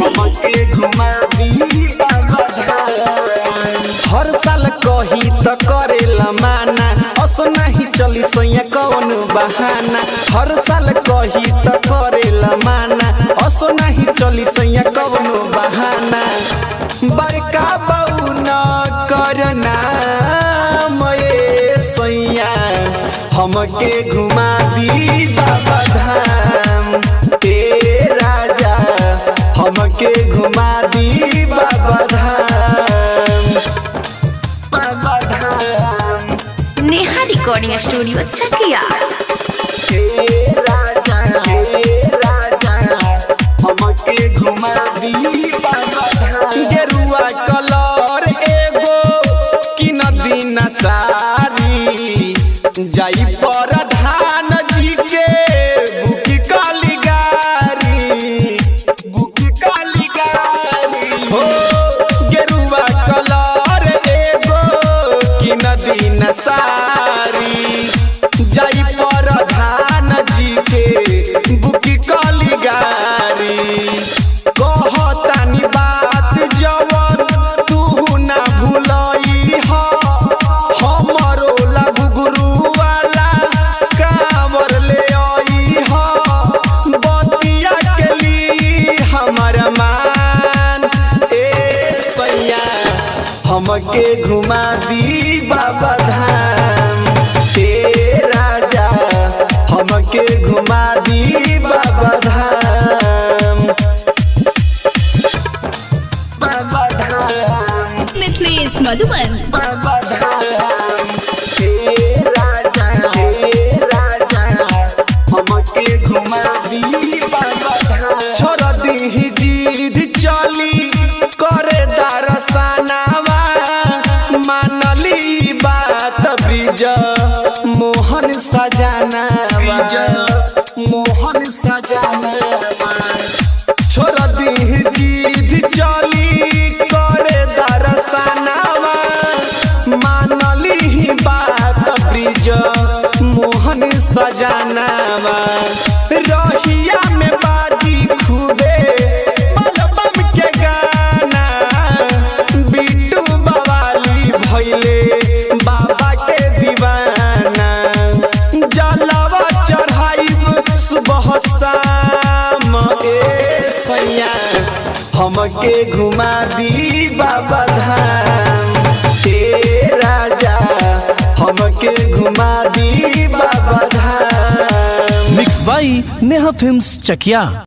हमके घुमा दी बाबा हर साल कही त करेला माना असो नहीं चली सोया कौन बहाना हर साल कही त करेला माना असो नहीं चली सोया कौन बहाना बड़का बहू न करना मये सोया हमके घुमा दी बाबा धाम ए राजा हमके घुमा दी बाबा धाम बाबा धाम नेहा रिकॉर्डिंग स्टूडियो चकिया राजा हमके घुमा दी बाबा धाम गेरुआ कलर एगो कि नदी न सारी जाई पर धान जी के बुकी काली गारी हो गेरुआ कलर एगो कि नदी न सारी जाई पर धान जी के बुकी काली गारी कहतानी बात जवन तू ना भूलई ह हमरो लघु गुरु वाला कांवर ले आई ह बतिया के ली हमर मान ए सैया हमके घुमा दी बाबा धाम ए राजा हमके घुमा दी बाबा धाम बाबा धाम मिथिलेश मधुबन बाबा धाम राजा हमके घुमा दी बाबा धाम छोड़ दी जीद चली करे दरसनावा मानली बात ब्रिज मोहन सजानावा छोड़ दी जीद चली करे दरसनावा मानली बात ब्रिज मोहन सजानावा रहिया में बाजी खूबे बलबम के गाना बिट्टू बवाली भइले बाबा के दीवाना जलवा चढ़ाइब सुबह शाम ए सैया हमके घुमा दी बाबा धाम ए राजा हमके घुमा दी बाबा धाम मिक्स बाई नेहा फिल्म्स चकिया।